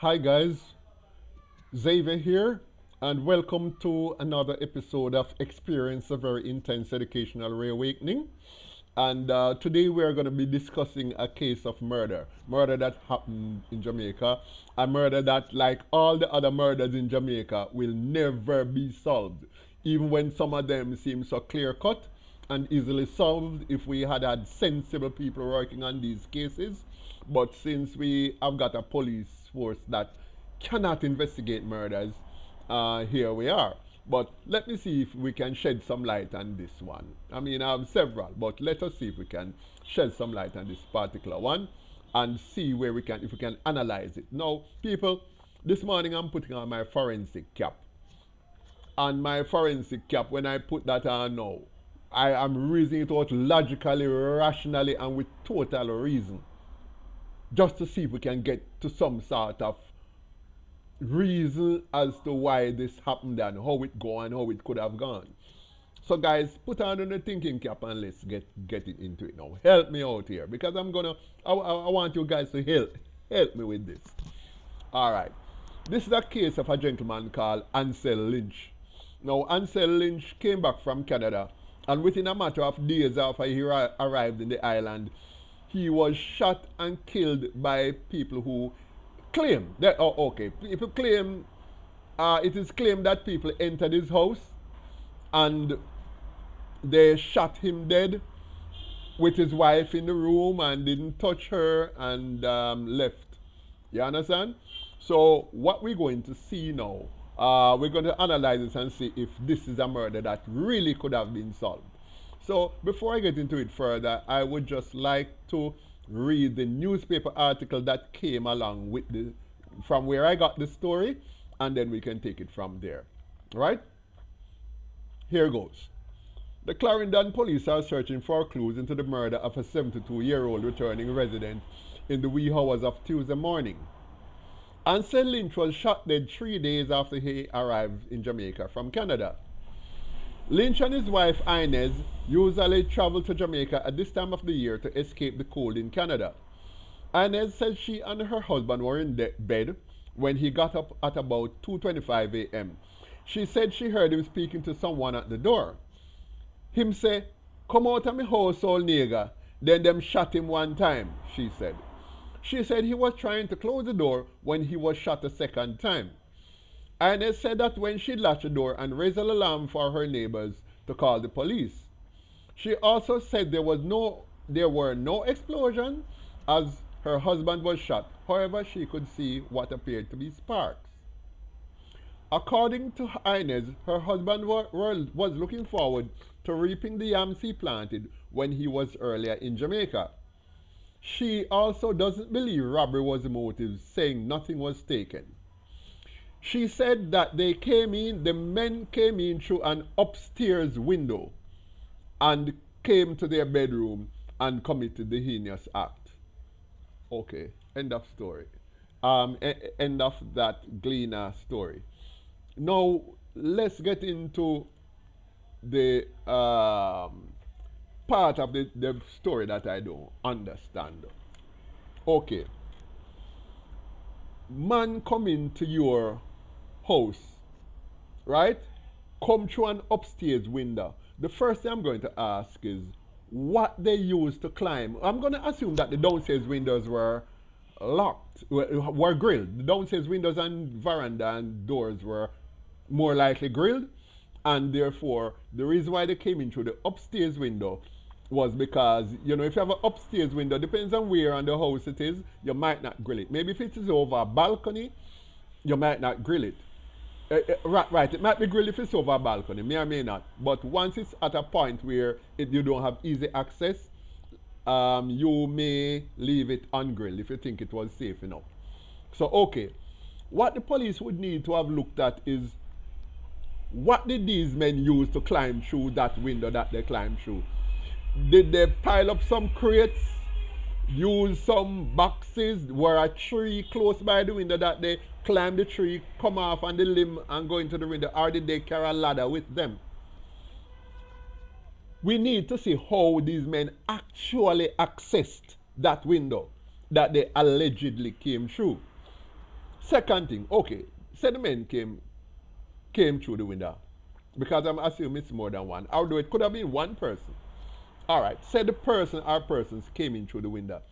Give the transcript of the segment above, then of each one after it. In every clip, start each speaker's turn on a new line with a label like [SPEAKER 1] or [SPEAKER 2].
[SPEAKER 1] Hi guys, Xavier here, and welcome to another episode of Experience a Very Intense Educational Reawakening. And today we are going to be discussing a case of murder that happened in Jamaica, a murder that, like all the other murders in Jamaica, will never be solved, even when some of them seem so clear cut and easily solved if we had sensible people working on these cases. But since we have got a police force that cannot investigate murders, here we are. But let me see if we can shed some light on this one. I mean, I have several, but let us see if we can shed some light on this particular one and see where we can, if we can analyze it. Now, people, this morning I'm putting on my forensic cap. And my forensic cap, when I put that on now, I am reasoning it out logically, rationally, and with total reason. Just to see if we can get to some sort of reason as to why this happened and how it go and how it could have gone. So guys, put on the thinking cap and let's get it into it now. Help me out here because I want you guys to help me with this. All right. This is a case of a gentleman called Ansel Lynch. Now, Ansel Lynch came back from Canada, and within a matter of days after he arrived in the island, he was shot and killed by people who claim that, oh, okay, people claim, it is claimed that people entered his house and they shot him dead with his wife in the room and didn't touch her and left. You understand? So what we're going to see now, we're going to analyze this and see if this is a murder that really could have been solved. So before I get into it further, I would just like to read the newspaper article that came along with the from where I got the story, and then we can take it from there. Right? Here goes. The Clarendon police are searching for clues into the murder of a 72-year-old returning resident in the wee hours of Tuesday morning. Ansel Lynch was shot dead 3 days after he arrived in Jamaica from Canada. Lynch and his wife Inez usually travel to Jamaica at this time of the year to escape the cold in Canada. Inez said she and her husband were in bed when he got up at about 2:25 a.m. She said she heard him speaking to someone at the door. Him say, "Come out of my house, old nigger." Then them shot him one time, she said. She said he was trying to close the door when he was shot a second time. Inez said that when she latched the door and raised an alarm for her neighbors to call the police. She also said there were no explosions as her husband was shot. However, she could see what appeared to be sparks. According to Inez, her husband was looking forward to reaping the yams he planted when he was earlier in Jamaica. She also doesn't believe robbery was the motive, saying nothing was taken. She said that the men came in through an upstairs window and came to their bedroom and committed the heinous act. Okay, end of story. End of that Gleaner story. Now, let's get into the part of the story that I don't understand. Okay, man come into your house, right? Come through an upstairs window. The first thing I'm going to ask is what they used to climb. I'm going to assume that the downstairs windows were locked, were grilled. The downstairs windows and veranda and doors were more likely grilled, and therefore the reason why they came in through the upstairs window was because, you know, if you have an upstairs window, depends on where on the house it is, you might not grill it. Maybe if it is over a balcony, you might not grill it. Right, it might be grilled if it's over a balcony, may or may not. But once it's at a point where you don't have easy access, you may leave it ungrilled if you think it was safe enough. So, okay, what the police would need to have looked at is what did these men use to climb through that window that they climbed through? Did they pile up some crates, use some boxes, were a tree close by the window that they climb the tree, come off on the limb and go into the window, or did they carry a ladder with them? We need to see how these men actually accessed that window that they allegedly came through. Second thing, okay, say the men came through the window. Because I'm assuming it's more than one. Although it could have been one person. Alright, say the person or persons came in through the window.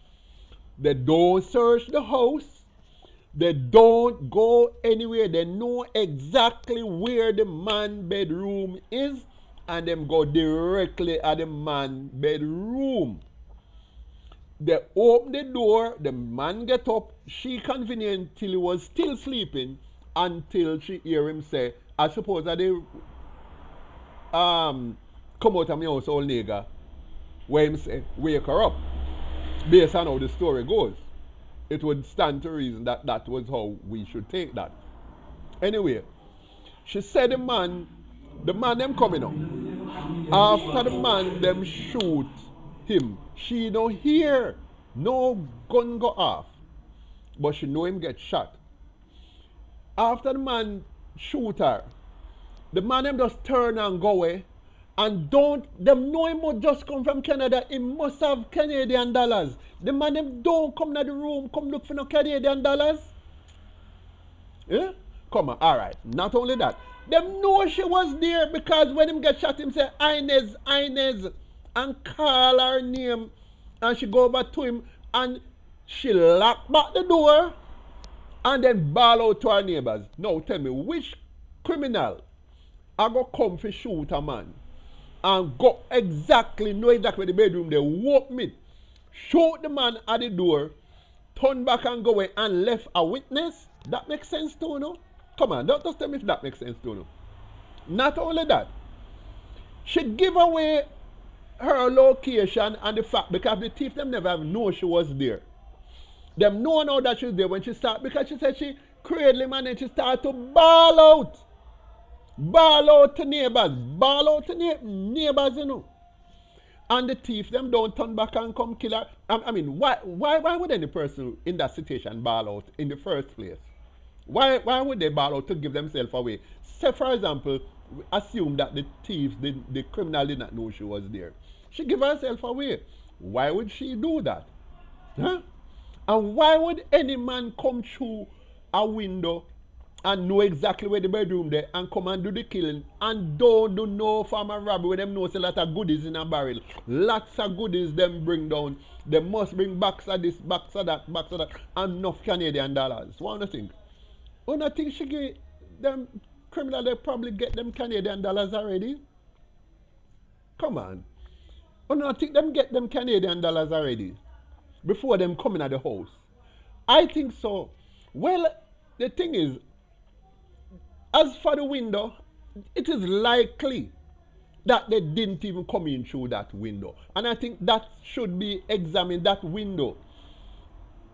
[SPEAKER 1] They don't search the house. They don't go anywhere. They know exactly where the man bedroom is. And them go directly at the man bedroom. They open the door, the man get up, she convenient till he was still sleeping until she hear him say, I suppose that they come out of my house, old nigger, where him say, wake her up. Based on how the story goes. It would stand to reason that that was how we should take that. Anyway, she said the man them coming up. After the man them shoot him, she don't hear no gun go off, but she know him get shot. After the man shoot her, the man them just turn and go away, and them know him must just come from Canada. He must have Canadian dollars. The man them don't come to the room, come look for no Canadian dollars. Yeah? Come on, alright. Not only that, them know she was there because when him get shot, him say, Inez, and call her name. And she go over to him and she lock back the door and then bawl out to her neighbors. Now tell me, which criminal I go come for shoot a man and know exactly where the bedroom they walk me, shoot the man at the door, turn back and go away and left a witness? That makes sense to you, no? Come on, don't just tell me if that makes sense to you. Not only that, she give away her location and the fact because the thief them never know she was there. Them know now that she's there when she start because she said she cradle man and she start to bawl out. Bawl out to neighbors. Bawl out to neighbors, you know. And the thief them don't turn back and come kill her. I mean, why would any person in that situation bawl out in the first place? Why would they bawl out to give themselves away? Say for example, assume that the thief, the criminal did not know she was there. She give herself away. Why would she do that? Huh? And why would any man come through a window and know exactly where the bedroom there and come and do the killing and don't do no farm and robbery when them know a lot of goodies in a barrel. Lots of goodies them bring down. They must bring box of this, box of that, and enough Canadian dollars. What do you think? Oh, I think she give them criminal, they probably get them Canadian dollars already. Come on. Oh, no, I think them get them Canadian dollars already before them coming at the house. I think so. Well, the thing is, as for the window, it is likely that they didn't even come in through that window. And I think that should be examined, that window.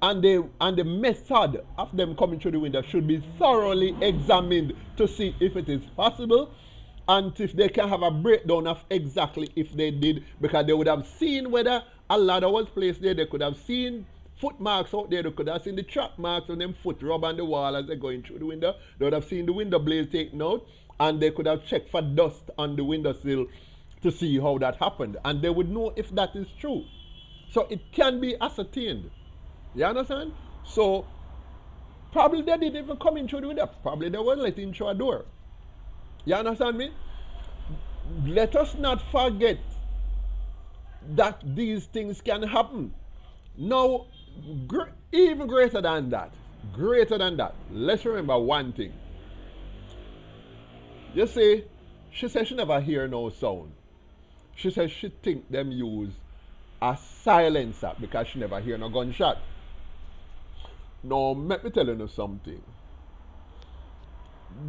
[SPEAKER 1] And the method of them coming through the window should be thoroughly examined to see if it is possible and if they can have a breakdown of exactly if they did, because they would have seen whether a ladder was placed there, they could have seen foot marks out there, they could have seen the track marks on them foot rub on the wall as they're going through the window, they would have seen the window blade taken out, and they could have checked for dust on the windowsill to see how that happened, and they would know if that is true. So it can be ascertained. You understand? So probably they didn't even come in through the window. Probably they weren't let in through a door. You understand me? Let us not forget that these things can happen. Now, even greater than that, let's remember one thing. You see, she said she never hear no sound. She said she think them use a silencer because she never hear no gunshot. Now, let me tell you something.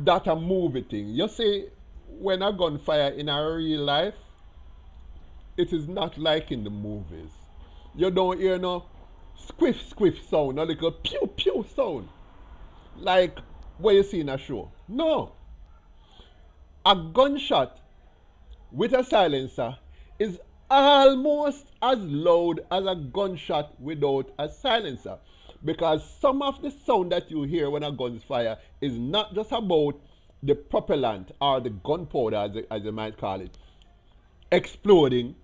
[SPEAKER 1] That a movie thing. You see, when a gunfire in our real life, it is not like in the movies. You don't hear no squiff sound, no little pew pew sound, like what you see in a show. No. A gunshot with a silencer is almost as loud as a gunshot without a silencer. Because some of the sound that you hear when a gun fire is not just about the propellant or the gunpowder, as you might call it, exploding.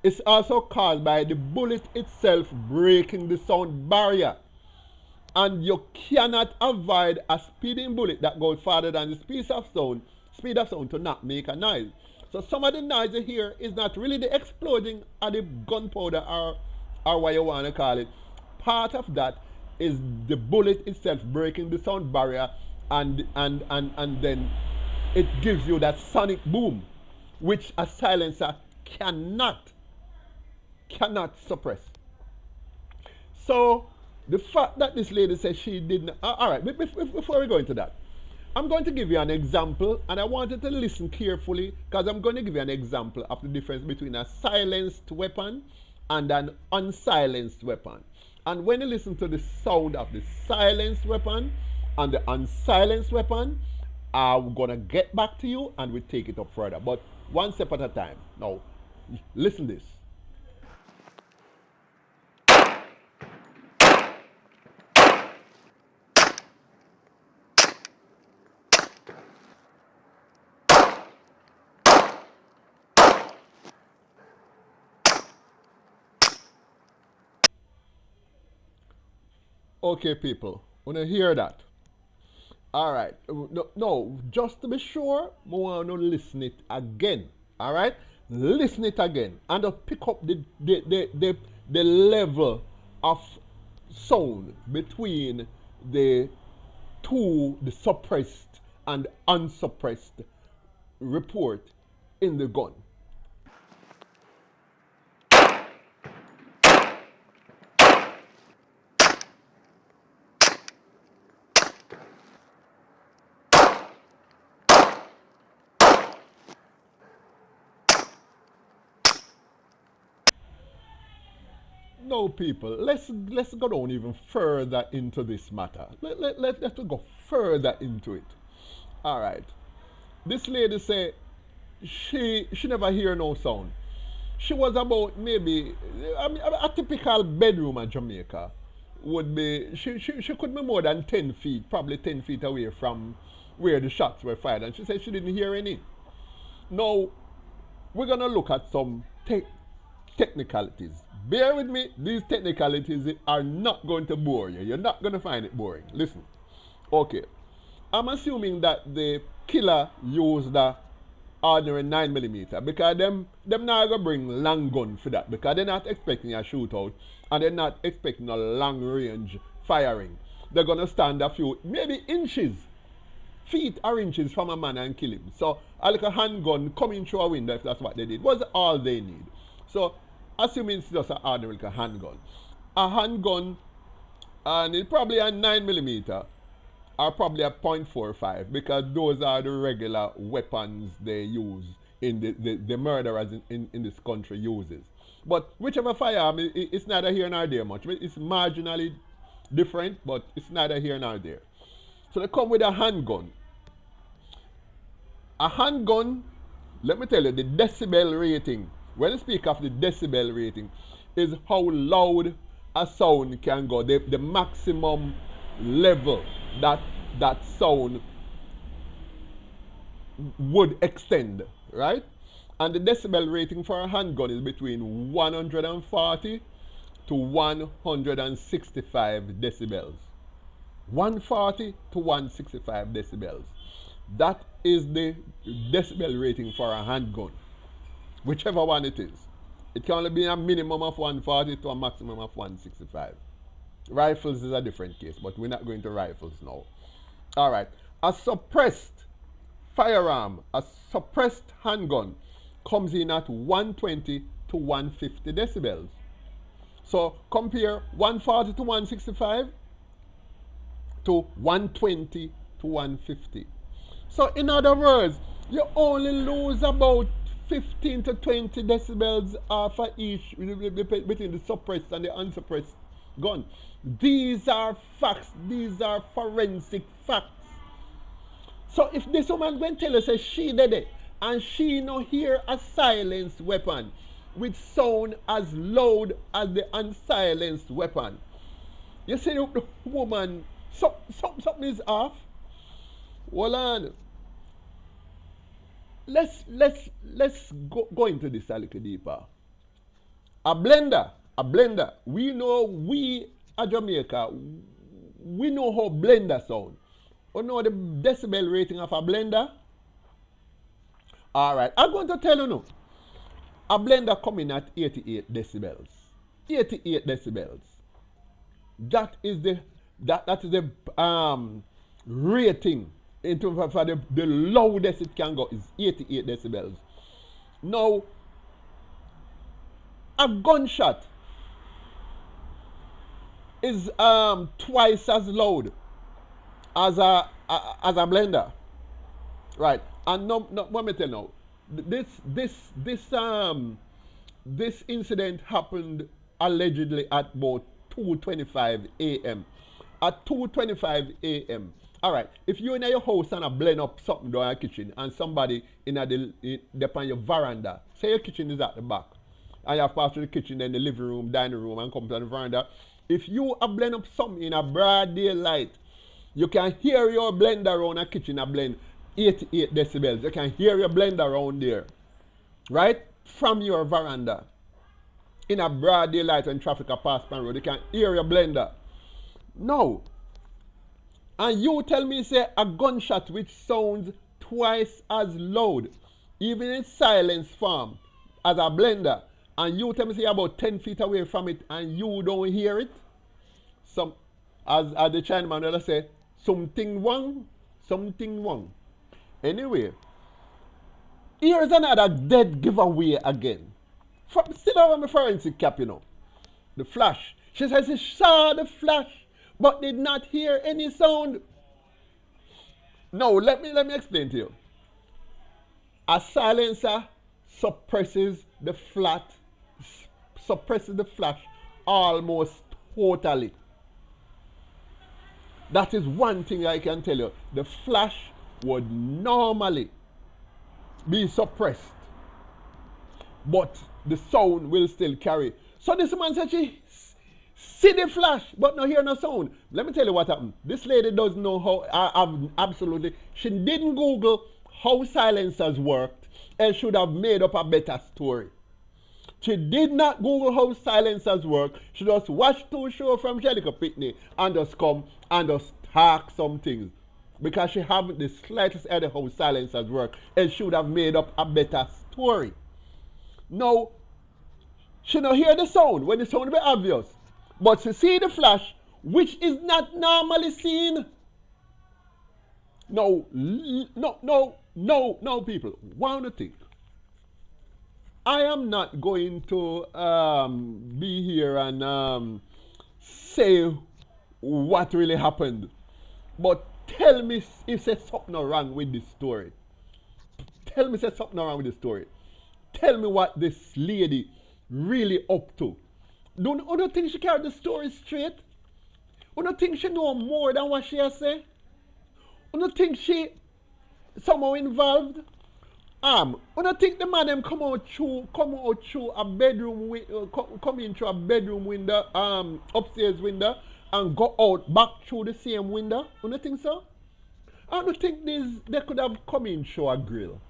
[SPEAKER 1] It's also caused by the bullet itself breaking the sound barrier. And you cannot avoid a speeding bullet that goes farther than the speed of sound to not make a noise. So some of the noise you hear is not really the exploding or the gunpowder or what you want to call it. Part of that is the bullet itself breaking the sound barrier, and then it gives you that sonic boom, which a silencer cannot suppress. So the fact that this lady says she didn't. All right, before we go into that, I'm going to give you an example, and I want you to listen carefully because I'm going to give you an example of the difference between a silenced weapon and an unsilenced weapon. And when you listen to the sound of the silenced weapon and the unsilenced weapon, I'm going to get back to you and we take it up further. But one step at a time. Now, listen this. Okay, people, want to hear that? All right. No, just to be sure, I want to listen it again. All right, listen it again, and to pick up the level of sound between the the suppressed and unsuppressed report in the gun. No, people, let's go down even further into this matter. Let's go further into it. All right. This lady say she never hear no sound. She was about maybe, I mean, a typical bedroom in Jamaica would be, she could be more than 10 feet, probably 10 feet away from where the shots were fired. And she said she didn't hear any. Now, we're going to look at some technicalities. Bear with me, these technicalities are not going to bore you. You're not going to find it boring. Listen. Okay. I'm assuming that the killer used a ordinary 9mm because them not going to bring long gun for that because they're not expecting a shootout and they're not expecting a long range firing. They're going to stand a few, maybe inches, feet or inches from a man and kill him. So a little handgun coming through a window, if that's what they did, was all they need. So assuming it's just an ordinary handgun. A handgun, and it's probably a 9mm or probably a .45 because those are the regular weapons they use in the murderers in this country uses. But whichever firearm, it's neither here nor there much. It's marginally different, but it's neither here nor there. So they come with a handgun. A handgun, let me tell you, the decibel rating, when I speak of the decibel rating, is how loud a sound can go, the maximum level that sound would extend, right? And the decibel rating for a handgun is between 140 to 165 decibels. 140 to 165 decibels. That is the decibel rating for a handgun, whichever one it is. It can only be a minimum of 140 to a maximum of 165. Rifles is a different case, but we're not going to rifles now. All right. A suppressed firearm, a suppressed handgun, comes in at 120 to 150 decibels. So compare 140 to 165 to 120 to 150. So in other words, you only lose about 15 to 20 decibels for each between the suppressed and the unsuppressed gun. These are facts. These are forensic facts. So if this woman going to tell us that she did it and she no hear a silenced weapon with sound as loud as the unsilenced weapon, you see the woman, something is off. Hold on. Let's go into this a little deeper. A blender. We know we at Jamaica, we know how blender sound. You know the decibel rating of a blender? Alright, I'm going to tell you now. A blender coming at 88 decibels. 88 decibels. That is the rating into for the loudest it can go is 88 decibels. Now, a gunshot is twice as loud as a blender, right? And no, let me tell you now, this incident happened allegedly at about 2:25 a.m. At 2:25 a.m. All right. If you're in your house and I blend up something down your kitchen, and somebody in on your veranda, say your kitchen is at the back, and you have passed through the kitchen, then the living room, dining room, and come to the veranda. If you blend up something in a broad daylight, you can hear your blender around a kitchen a blend 88 decibels. You can hear your blender around there, right? From your veranda. In a broad daylight when traffic are passing on road, you can hear your blender. No. And you tell me, say, a gunshot which sounds twice as loud, even in silence form, as a blender, and you tell me, say, about 10 feet away from it, and you don't hear it? As the Chinaman will say, something wrong, something wrong. Anyway, here's another dead giveaway again. Still over my forensic cap, you know. The flash. She says she saw the flash, but did not hear any sound. No, let me explain to you. A silencer suppresses the flash almost totally. That is one thing I can tell you. The flash would normally be suppressed, but the sound will still carry. So this man said she see the flash, but not hear no sound. Let me tell you what happened. This lady doesn't know how, absolutely, she didn't Google how silencers worked, and should have made up a better story. She did not Google how silencers work. She just watched 2 shows from Jellicoe Pitney and just come and just talk some things. Because she haven't the slightest idea how silencers work, and should have made up a better story. Now, she don't hear the sound when the sound be obvious, but she see the flash, which is not normally seen. No, people, want to think. I am not going to be here and say what really happened, but tell me if there's something wrong with this story. Tell me if there's something wrong with this story. Tell me what this lady really up to. Don't think she carried the story straight? Don't think she know more than what she has said? Don't think she somehow involved? Don't think the man them come out through a bedroom come in through a bedroom window, upstairs window, and go out back through the same window? Don't think so? I don't think they could have come in through a grill.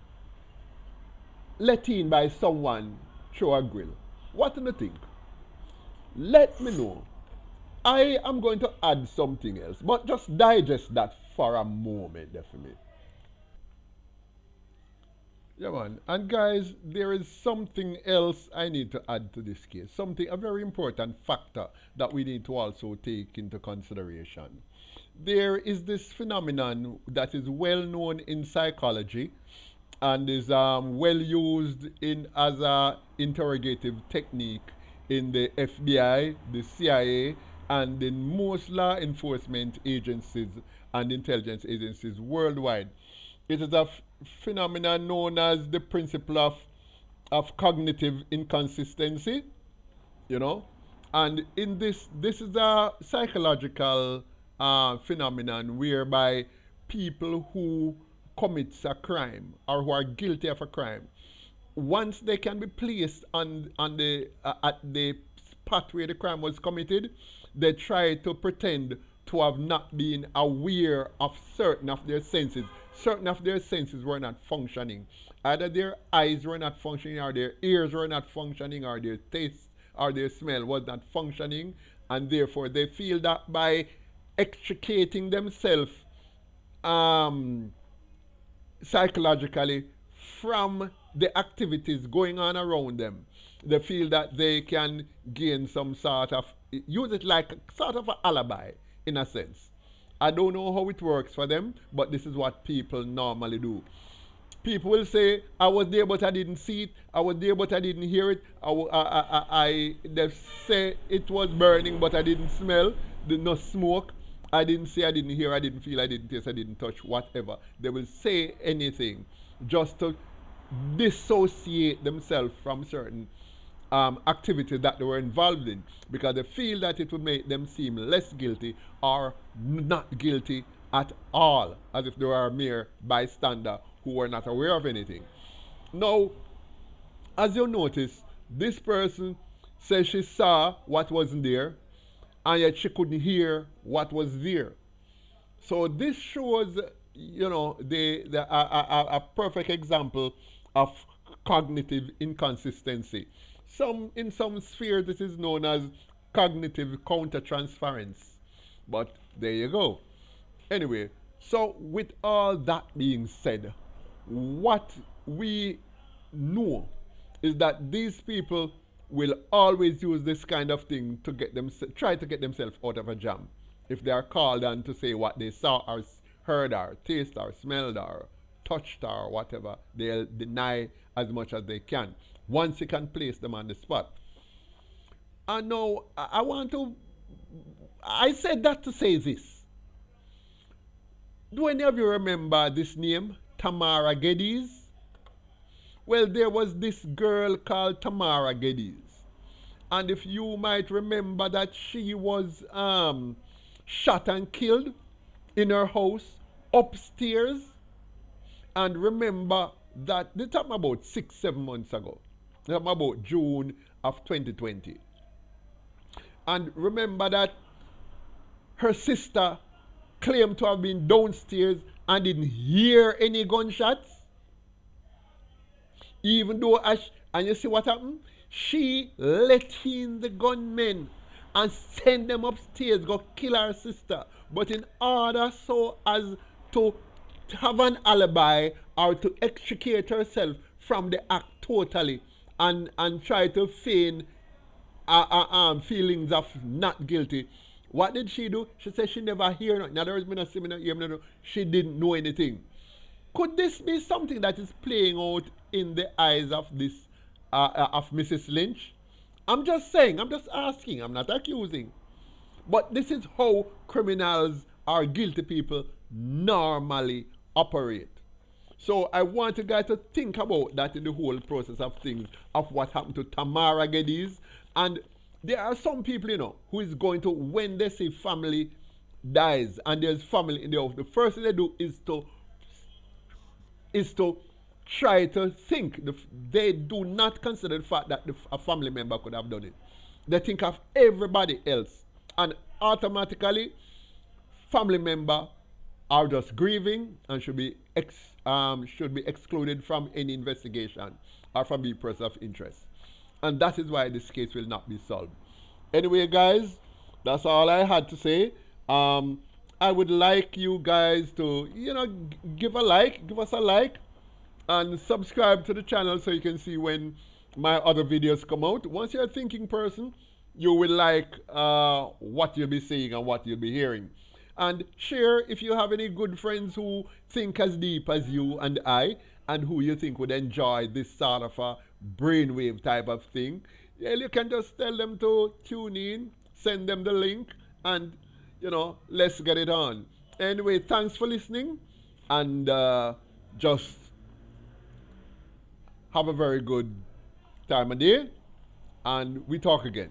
[SPEAKER 1] Let in by someone through a grill. What do you think? Let me know. I am going to add something else, but just digest that for a moment, definitely. Yeah, man. And guys, there is something else I need to add to this case. A very important factor that we need to also take into consideration. There is this phenomenon that is well known in psychology and is well used as a interrogative technique in the FBI, the CIA, and in most law enforcement agencies and intelligence agencies worldwide. It is a phenomenon known as the principle of cognitive inconsistency, you know. And in this is a psychological phenomenon whereby people who commits a crime or who are guilty of a crime, once they can be placed on the at the spot where the crime was committed, they try to pretend to have not been aware of certain of their senses. Certain of their senses were not functioning. Either their eyes were not functioning, or their ears were not functioning, or their taste or their smell was not functioning, and therefore they feel that by extricating themselves um, psychologically from the activities going on around them. They feel that they can gain some sort of, use it like sort of an alibi in a sense. I don't know how it works for them, but this is what people normally do. People will say, I was there but I didn't see it. I was there but I didn't hear it. They say it was burning but I didn't smell, did not smoke. I didn't see, I didn't hear, I didn't feel, I didn't taste, I didn't touch, whatever. They will say anything just to dissociate themselves from certain activities that they were involved in because they feel that it would make them seem less guilty or not guilty at all, as if they were a mere bystander who were not aware of anything. Now, as you notice, this person says she saw what wasn't there, and yet she couldn't hear what was there. So this shows, a perfect example of cognitive inconsistency. In some spheres, this is known as cognitive countertransference. But there you go. Anyway, so with all that being said, what we know is that these people will always use this kind of thing to try to get themselves out of a jam. If they are called on to say what they saw or heard or tasted or smelled or touched or whatever, they'll deny as much as they can once you can place them on the spot. And now I said that to say this. Do any of you remember this name, Tamara Geddes? Well, there was this girl called Tamara Geddes. And if you might remember that she was shot and killed in her house upstairs. And remember that, they're talking about 6-7 months ago. They're talking about June of 2020. And remember that her sister claimed to have been downstairs and didn't hear any gunshots. Even though, and you see what happened? She let in the gunmen and send them upstairs, go kill her sister. But in order so as to have an alibi or to extricate herself from the act totally and try to feign feelings of not guilty, what did she do? She said she never hear nothing. In other words, me not see, me not hear, me not know. She didn't know anything. Could this be something that is playing out in the eyes of this of Mrs. Lynch? I'm just saying, I'm just asking, I'm not accusing. But this is how criminals or guilty people normally operate. So I want you guys to think about that in the whole process of things, of what happened to Tamara Geddes. And there are some people, who is going to, when they see family dies and there's family in the house, the first thing they do is to try to think. They do not consider the fact that a family member could have done it. They think of everybody else. And automatically, family member are just grieving and should be excluded from any investigation or from the person of interest. And that is why this case will not be solved. Anyway, guys, that's all I had to say. I would like you guys to, give us a like, and subscribe to the channel so you can see when my other videos come out. Once you're a thinking person, you will like what you'll be seeing and what you'll be hearing. And share if you have any good friends who think as deep as you and I, and who you think would enjoy this sort of a brainwave type of thing. Yeah, you can just tell them to tune in, send them the link, and let's get it on. Anyway, thanks for listening, and just have a very good time of day, and we talk again.